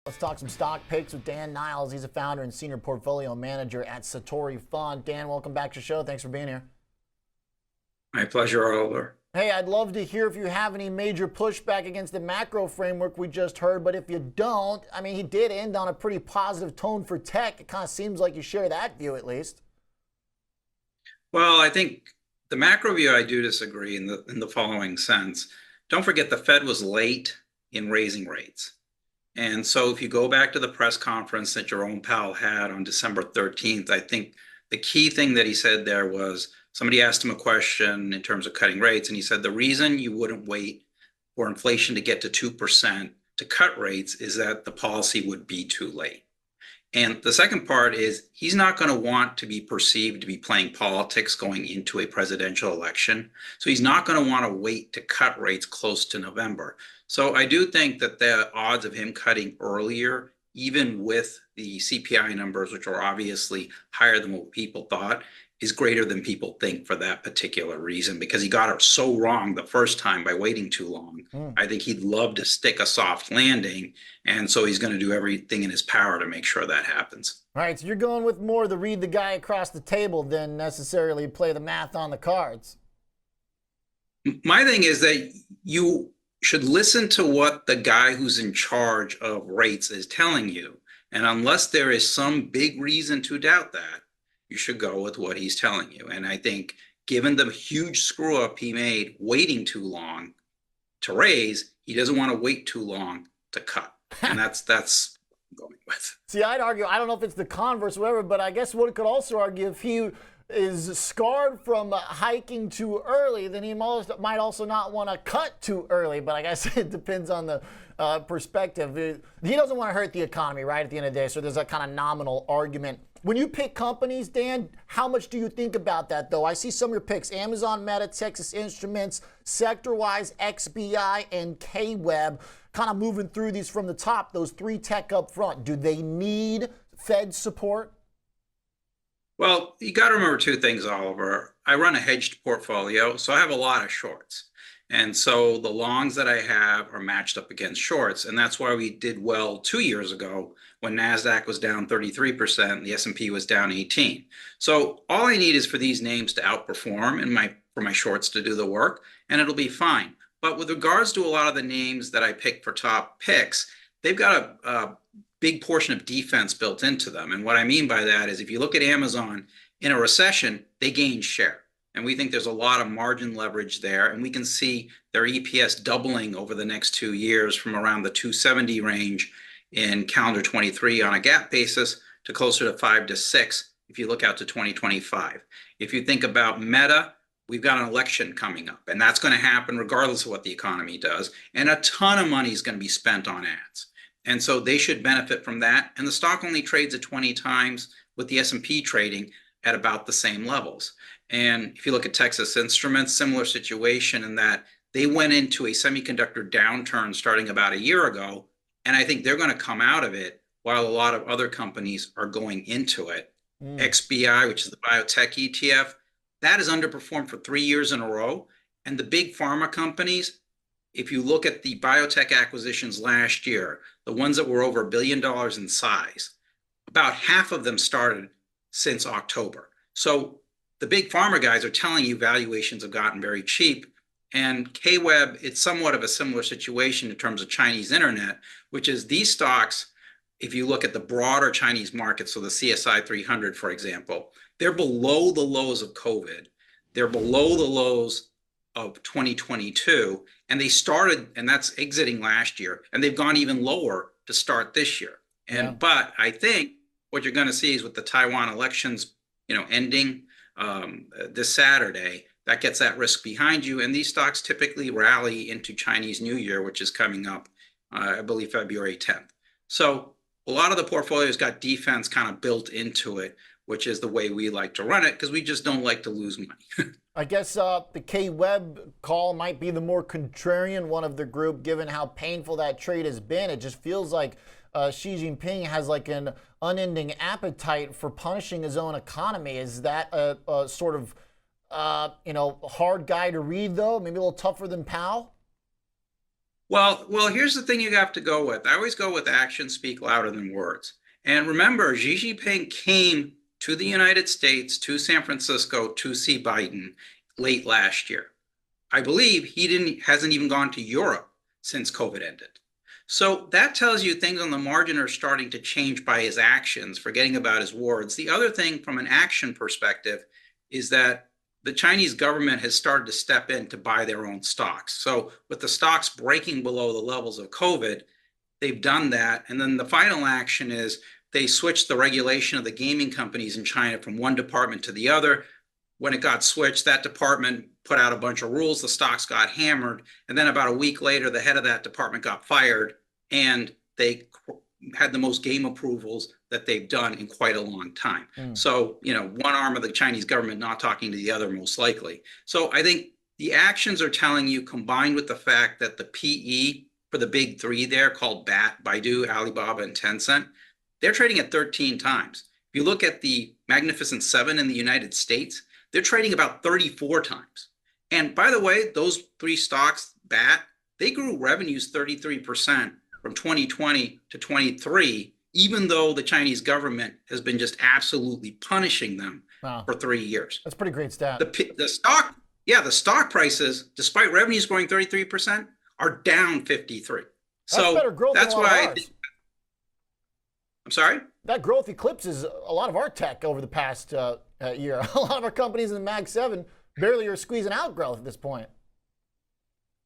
Let's talk some stock picks with Dan Niles. He's a founder and senior portfolio manager at Satori Fund. Dan, welcome back to the show. Thanks for being here. My pleasure, Oliver. Hey, I'd love to hear if you have any major pushback against the macro framework we just heard, but if you don't, I mean, he did end on a pretty positive tone for tech. It kind of seems like you share that view at least. Well, I think the macro view, I do disagree in the following sense. Don't forget the Fed was late in raising rates. And so if you go back to the press conference that Jerome Powell had on December 13th, I think the key thing that he said there was somebody asked him a question in terms of cutting rates, and he said the reason you wouldn't wait for inflation to get to 2% to cut rates is that the policy would be too late. And the second part is he's not going to want to be perceived to be playing politics going into a presidential election. So he's not going to want to wait to cut rates close to November. So I do think that the odds of him cutting earlier, even with the CPI numbers, which are obviously higher than what people thought, is greater than people think for that particular reason, because he got it so wrong the first time by waiting too long. I think he'd love to stick a soft landing, and so he's going to do everything in his power to make sure that happens. All right, so you're going with more the read the guy across the table than necessarily play the math on the cards. My thing is that you should listen to what the guy who's in charge of rates is telling you. And unless there is some big reason to doubt that, you should go with what he's telling you. And I think given the huge screw up he made waiting too long to raise, he doesn't want to wait too long to cut. And that's what I'm going with. See, I'd argue, I don't know if it's the converse or whatever, but I guess one could also argue if he is scarred from hiking too early, then he might also not want to cut too early. But I guess it depends on the perspective. He doesn't want to hurt the economy, right, at the end of the day. So there's a kind of nominal argument. When you pick companies, Dan, how much do you think about that, though? I see some of your picks: Amazon, Meta, Texas Instruments, sector-wise, XBI, and KWeb. Kind of moving through these from the top, those three tech up front. Do they need Fed support? Well, you got to remember two things, Oliver. I run a hedged portfolio, so I have a lot of shorts. And so the longs that I have are matched up against shorts. And that's why we did well 2 years ago when NASDAQ was down 33% and the S&P was down 18. So all I need is for these names to outperform and for my shorts to do the work, and it'll be fine. But with regards to a lot of the names that I picked for top picks, they've got a big portion of defense built into them. And what I mean by that is if you look at Amazon in a recession, they gain share. And we think there's a lot of margin leverage there. And we can see their EPS doubling over the next 2 years from around the 270 range in calendar 23 on a GAAP basis to closer to 5 to 6 if you look out to 2025. If you think about Meta, we've got an election coming up, and that's going to happen regardless of what the economy does. And a ton of money is going to be spent on ads. And so they should benefit from that. And the stock only trades at 20 times with the S&P trading at about the same levels. And if you look at Texas Instruments, similar situation in that they went into a semiconductor downturn starting about a year ago. And I think they're going to come out of it while a lot of other companies are going into it. XBI, which is the biotech ETF, that has underperformed for 3 years in a row. And the big pharma companies, if you look at the biotech acquisitions last year, the ones that were over $1 billion in size, about half of them started since October. So the big pharma guys are telling you valuations have gotten very cheap. And KWeb, it's somewhat of a similar situation in terms of Chinese internet, which is these stocks, if you look at the broader Chinese market, so the CSI 300, for example, they're below the lows of COVID. They're below the lows of 2022. And they started, and that's exiting last year, and they've gone even lower to start this year. But I think what you're going to see is with the Taiwan elections, ending this Saturday, that gets that risk behind you. And these stocks typically rally into Chinese New Year, which is coming up, I believe, February 10th. So a lot of the portfolios got defense kind of built into it, which is the way we like to run it because we just don't like to lose money. I guess the KWeb call might be the more contrarian one of the group, given how painful that trade has been. It just feels like Xi Jinping has like an unending appetite for punishing his own economy. Is that a sort of hard guy to read, though? Maybe a little tougher than Powell? Well, here's the thing you have to go with. I always go with actions speak louder than words. And remember, Xi Jinping came to the United States, to San Francisco, to see Biden late last year. I believe he hasn't even gone to Europe since COVID ended. So that tells you things on the margin are starting to change by his actions, forgetting about his words. The other thing from an action perspective is that the Chinese government has started to step in to buy their own stocks. So with the stocks breaking below the levels of COVID, they've done that. And then the final action is they switched the regulation of the gaming companies in China from one department to the other. When it got switched, that department put out a bunch of rules, the stocks got hammered, and then about a week later, the head of that department got fired, and they had the most game approvals that they've done in quite a long time. So, one arm of the Chinese government not talking to the other, most likely. So I think the actions are telling you, combined with the fact that the PE for the big three there, called Baidu, Alibaba, and Tencent, they're trading at 13 times. If you look at the Magnificent Seven in the United States, they're trading about 34 times. And by the way, those three stocks, they grew revenues 33% from 2020 to 23, even though the Chinese government has been just absolutely punishing them for 3 years. That's a pretty great stat. The stock prices, despite revenues growing 33%, are down 53. That's better growth than a lot of ours. I'm sorry? That growth eclipses a lot of our tech over the past year. A lot of our companies in the Mag 7 barely are squeezing out growth at this point.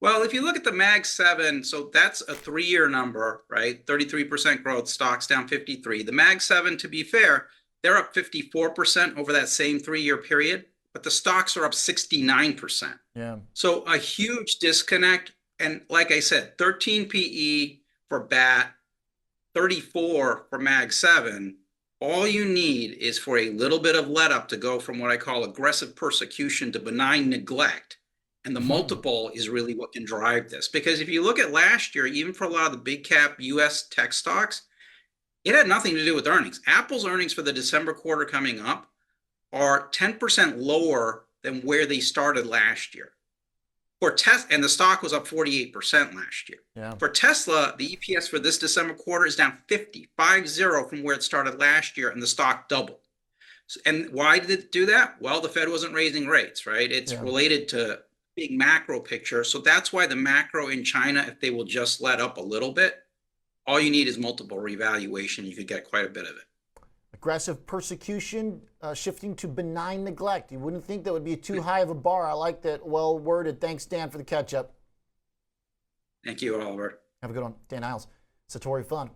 Well, if you look at the Mag 7, so that's a 3-year number, right? 33% growth, stocks down 53. The Mag 7, to be fair, they're up 54% over that same 3-year period, but the stocks are up 69%. Yeah. So a huge disconnect. And like I said, 13 PE for BAT, 34 for Mag 7. All you need is for a little bit of let up to go from what I call aggressive persecution to benign neglect. And the multiple is really what can drive this. Because if you look at last year, even for a lot of the big cap US tech stocks, it had nothing to do with earnings. Apple's earnings for the December quarter coming up are 10% lower than where they started last year. For Tesla, and the stock was up 48% last year. Yeah. For Tesla, the EPS for this December quarter is down 50 from where it started last year, and the stock doubled. And why did it do that? Well, the Fed wasn't raising rates, right? It's related to big macro picture. So that's why the macro in China, if they will just let up a little bit, all you need is multiple revaluation. You could get quite a bit of it. Aggressive persecution, shifting to benign neglect. You wouldn't think that would be too high of a bar. I like that. Well worded. Thanks, Dan, for the catch up. Thank you, Oliver. Have a good one. Dan Iles, Satori Fund.